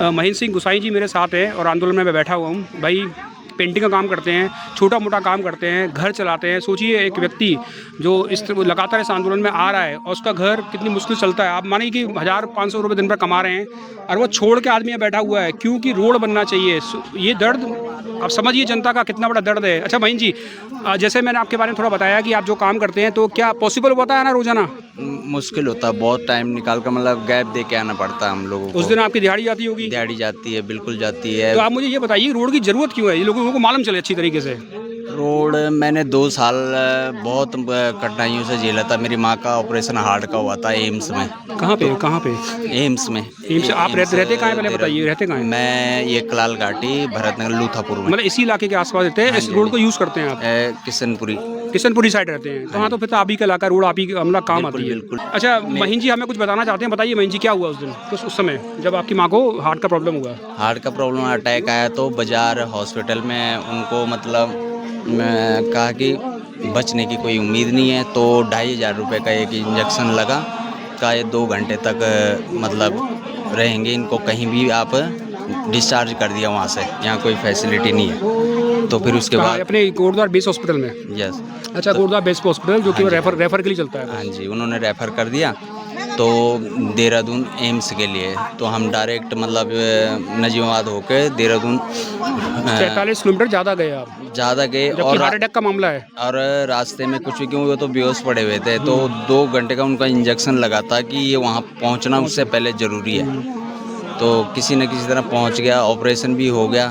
महेंद्र सिंह गुसाई जी मेरे साथ हैं और आंदोलन में मैं बैठा हुआ हूँ। भाई पेंटिंग का काम करते हैं, छोटा मोटा काम करते हैं, घर चलाते हैं। सोचिए एक व्यक्ति जो लगातार इस आंदोलन में आ रहा है और उसका घर कितनी मुश्किल चलता है। आप मानिए कि 1,000-500 रुपये दिन भर कमा रहे हैं और वो छोड़ के आदमी यहाँ बैठा हुआ है क्योंकि रोड बनना चाहिए। ये दर्द आप समझिए जनता का कितना बड़ा दर्द है। अच्छा महेंद्र जी, जैसे मैंने आपके बारे में थोड़ा बताया कि आप जो काम करते हैं तो क्या पॉसिबल होता है ना रोजाना? मुश्किल होता है, बहुत टाइम निकाल कर मतलब गैप दे के आना पड़ता है हम लोगों को। उस दिन आपकी दिहाड़ी जाती होगी? दिहाड़ी जाती है, बिल्कुल जाती है। तो आप मुझे ये बताइए रोड की ज़रूरत क्यों है? ये लोगों को मालूम चले अच्छी तरीके से। रोड मैंने 2 साल बहुत कठिनाइयों से झेला था। मेरी माँ का ऑपरेशन हार्ट का हुआ था एम्स में। कहाँ पे कहाँ पे? एम्स में। एम्स। आप रहते कहाँ हैं पहले बताइए, रहते कहाँ हैं? मैं ये कलाल घाटी भरतनगर लूथापुर में, मतलब इसी इलाके के आसपास रहते हैं? इस रोड को यूज़ करते हैं आप? किशनपुरी। किशनपुरी साइड रहते हैं तो हाँ, तो फिर तो आप ही का इलाका रोड आप ही मतलब काम आती है। बिल्कुल। अच्छा महेंद्र जी, हमें कुछ बताना चाहते हैं, बताइए महेंद्र जी क्या हुआ उस दिन, उस समय जब आपकी माँ को हार्ट का प्रॉब्लम हुआ? हार्ट का प्रॉब्लम, अटैक आया तो बाजार हॉस्पिटल में उनको मतलब कहा कि बचने की कोई उम्मीद नहीं है, तो 2,500 रुपये का एक इंजेक्शन लगा का ये 2 घंटे तक मतलब रहेंगे, इनको कहीं भी आप डिस्चार्ज कर दिया वहाँ से, यहाँ कोई फैसिलिटी नहीं है। तो फिर उसके बाद अपने गोरदार बेस हॉस्पिटल में? यस। अच्छा, गोरदार बेस हॉस्पिटल जो कि रेफर के लिए चलता है? हाँ जी, उन्होंने रेफ़र कर दिया तो देहरादून एम्स के लिए। तो हम डायरेक्ट मतलब नजीमाबाद होके देहरादून 43 किलोमीटर ज़्यादा गए आप? ज़्यादा गए। और हार्ट अटैक का मामला है और रास्ते में कुछ भी, क्यों वो तो बेहोश पड़े हुए थे, तो 2 घंटे का उनका इंजेक्शन लगा था कि ये वहाँ पहुँचना उससे पहले ज़रूरी है। तो किसी न किसी तरह पहुँच गया, ऑपरेशन भी हो गया।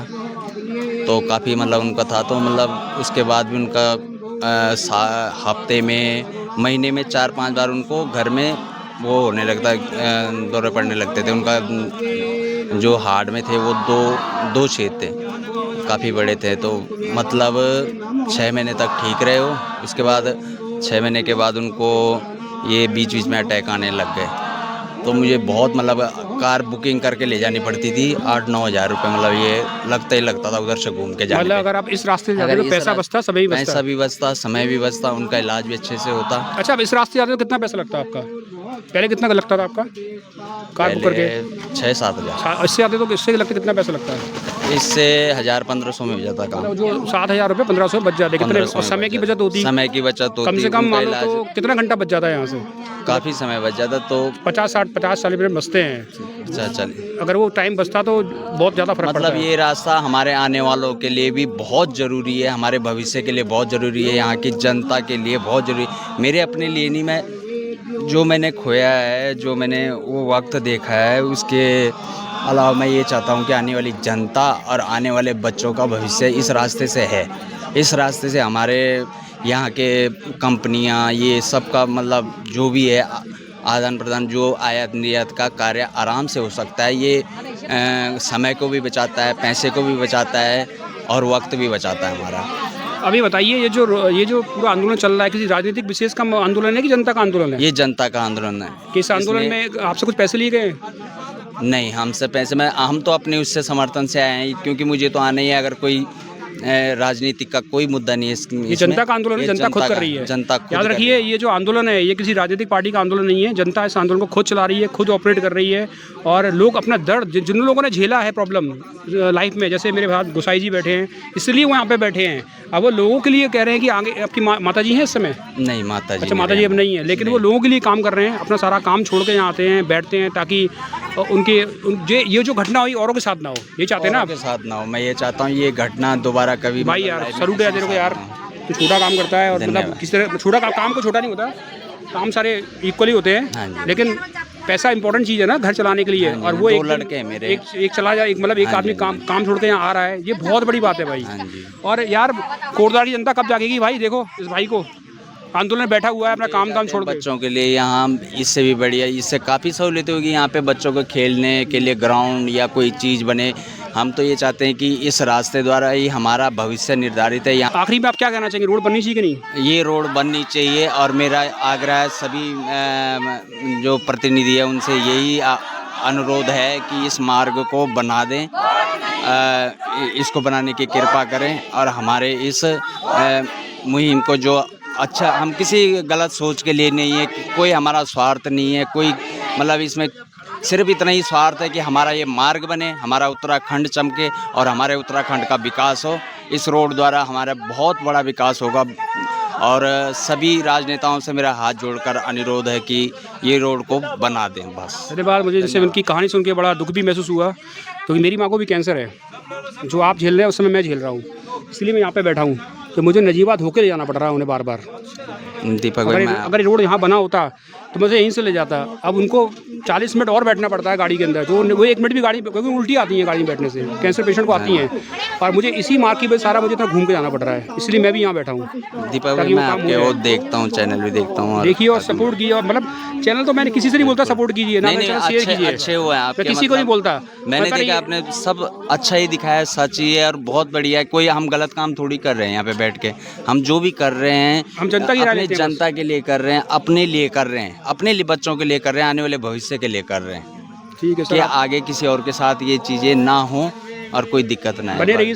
तो काफ़ी मतलब उनका था, तो मतलब उसके बाद भी उनका हफ्ते में, महीने में 4-5 बार उनको घर में वो होने लगता, दौरे पड़ने लगते थे। उनका जो हार्ट में थे वो दो छेद थे, काफ़ी बड़े थे। तो मतलब 6 महीने तक ठीक रहे हो। उसके बाद 6 महीने के बाद उनको ये बीच बीच में अटैक आने लग गए। तो मुझे बहुत मतलब कार बुकिंग करके ले जानी पड़ती थी, 8-9 हज़ार रुपये, मतलब ये लगता ही लगता था उधर से घूम के जाने मतलब पे। अगर आप इस रास्ते से जाते तो पैसा बचता, समय भी बचता? पैसा भी बचता, समय भी बचता, उनका इलाज भी अच्छे से होता। अच्छा, अब इस रास्ते से जाते तो कितना पैसा लगता है आपका? पहले कितना लगता था आपका कार बुक करके? 6-7 हज़ार। इससे आते तो इससे लगता कितना पैसा लगता है? इससे 1000-1500 में हो जाता काम। मतलब जो 7,000 रुपये 1,500 बच जाते कितने? और समय की बचत होती? समय की बचत होती, कम से कम उनका मान लो इलाज तो कितना घंटा बच जाता है यहाँ से? काफ़ी समय बच जाता। तो 50-60 मिनट बचते हैं। अच्छा, चलिए। अगर वो टाइम बचता तो बहुत ज़्यादा फर्क पड़ता मतलब है। ये रास्ता हमारे आने वालों के लिए भी बहुत ज़रूरी है, हमारे भविष्य के लिए बहुत ज़रूरी है, यहाँ की जनता के लिए बहुत ज़रूरी है। मेरे अपने लिए नहीं, मैं जो मैंने खोया है, जो मैंने वो वक्त देखा है, उसके अलावा मैं ये चाहता हूँ कि आने वाली जनता और आने वाले बच्चों का भविष्य इस रास्ते से है। इस रास्ते से हमारे यहाँ के कंपनियाँ, ये सब का मतलब जो भी है आदान प्रदान, जो आयात निर्यात का कार्य आराम से हो सकता है। ये समय को भी बचाता है, पैसे को भी बचाता है और वक्त भी बचाता है हमारा। अभी बताइए ये जो पूरा आंदोलन चल रहा है, किसी राजनीतिक विशेष का आंदोलन है कि जनता का आंदोलन है? ये जनता का आंदोलन है। कि इस आंदोलन में आपसे कुछ पैसे लिए गए? नहीं, हमसे पैसे हम तो अपने उससे समर्थन से आए हैं, क्योंकि मुझे तो आना ही है। अगर कोई राजनीतिक का कोई मुद्दा नहीं है इसमें। ये जनता का आंदोलन है, जनता खुद कर रही है। जनता खुद याद रखिए, ये जो आंदोलन है ये किसी राजनीतिक पार्टी का आंदोलन नहीं है। जनता इस आंदोलन को खुद चला रही है, खुद ऑपरेट कर रही है। और लोग अपना दर्द, जिन लोगों ने झेला है प्रॉब्लम लाइफ में, जैसे मेरे भाई गुसाई जी बैठे हैं, इसलिए वो यहाँ पे बैठे हैं। अब वो लोगों के लिए कह रहे हैं कि आगे आपकी माता जी हैं इस समय? नहीं, माता जी। अच्छा, माता जी अब नहीं है, लेकिन वो लोगों के लिए काम कर रहे हैं। अपना सारा काम छोड़ के यहाँ आते हैं, बैठते हैं, ताकि ये जो घटना हुई औरों के साथ ना हो, ये चाहते हैं ना आप? के साथ ना हो। मैं ये चाहता हूँ ये घटना दोबारा कभी। भाई यार सलूट है तेरे को यार, तू छोटा काम करता है और मतलब किसी तरह छोटा काम को छोटा नहीं होता, काम सारे इक्वली होते हैं। लेकिन पैसा इंपॉर्टेंट चीज़ है ना घर चलाने के लिए। और वो 2 लड़के मेरे, एक चला जाए, मतलब एक आदमी काम छोड़ के यहाँ आ रहा है, ये बहुत बड़ी बात है भाई। और यार कोटद्वार की जनता कब जागेगी भाई? देखो इस भाई को, आंदोलन में बैठा हुआ है, अपना काम छोड़ के। बच्चों के लिए यहाँ इससे भी बढ़िया, इससे काफ़ी सहूलियत होगी। यहाँ पे बच्चों को खेलने के लिए ग्राउंड या कोई चीज़ बने। हम तो ये चाहते हैं कि इस रास्ते द्वारा ही हमारा भविष्य निर्धारित है। यहाँ आखिरी में आप क्या कहना चाहेंगे? रोड बननी चाहिए कि नहीं? ये रोड बननी चाहिए, और मेरा आग्रह है सभी जो प्रतिनिधि है उनसे यही अनुरोध है कि इस मार्ग को बना दें, इसको बनाने की कृपा करें। और हमारे इस मुहिम को जो अच्छा, हम किसी गलत सोच के लिए नहीं है, कोई हमारा स्वार्थ नहीं है, कोई मतलब इसमें सिर्फ इतना ही स्वार्थ है कि हमारा ये मार्ग बने, हमारा उत्तराखंड चमके और हमारे उत्तराखंड का विकास हो। इस रोड द्वारा हमारा बहुत बड़ा विकास होगा और सभी राजनेताओं से मेरा हाथ जोड़कर अनुरोध है कि ये रोड को बना दें बस। धन्यवाद। मुझे जैसे उनकी कहानी सुन के बड़ा दुख भी महसूस हुआ, क्योंकि मेरी माँ को भी कैंसर है। जो आप झेल रहे हैं उस समय मैं झेल रहा हूँ, इसलिए मैं यहाँ पे बैठा हूँ। तो मुझे नजीबात होकर ले जाना पड़ रहा है उन्हें बार बार। दीपक भाई, अगर ये रोड यहाँ बना होता तो मुझे यहीं से ले जाता। अब उनको 40 मिनट और बैठना पड़ता है गाड़ी के अंदर, जो वो 1 मिनट भी गाड़ी, क्योंकि उल्टी आती है गाड़ी में बैठने से, कैंसर पेशेंट को आती हैं। और मुझे इसी मार्ग की वजह सारा मुझे इतना घूम के जाना पड़ रहा है, इसलिए मैं भी यहाँ बैठा हूँ। दीपक भाई, मैं आपके वो देखता हूँ, चैनल भी देखता हूँ। देखिए और सपोर्ट कीजिए। और मतलब चैनल तो मैंने किसी से नहीं बोलता सपोर्ट कीजिए ना, शेयर कीजिए। अच्छे हुए हैं आपके, मैं किसी को नहीं बोलता। मैंने देखा आपने सब अच्छा ही दिखाया, सच ही है और बहुत बढ़िया है। कोई हम गलत काम थोड़ी कर रहे हैं यहाँ पे बैठ के। हम जो भी कर रहे हैं हम जनता की राय अपने लेते हैं, जनता के लिए कर रहे हैं, अपने लिए कर रहे हैं, अपने लिए बच्चों के लिए कर रहे हैं, आने वाले भविष्य के लिए कर रहे हैं। ठीक है कि सर, आगे किसी और के साथ ये चीज़ें ना हो और कोई दिक्कत ना बने हो। रहिए।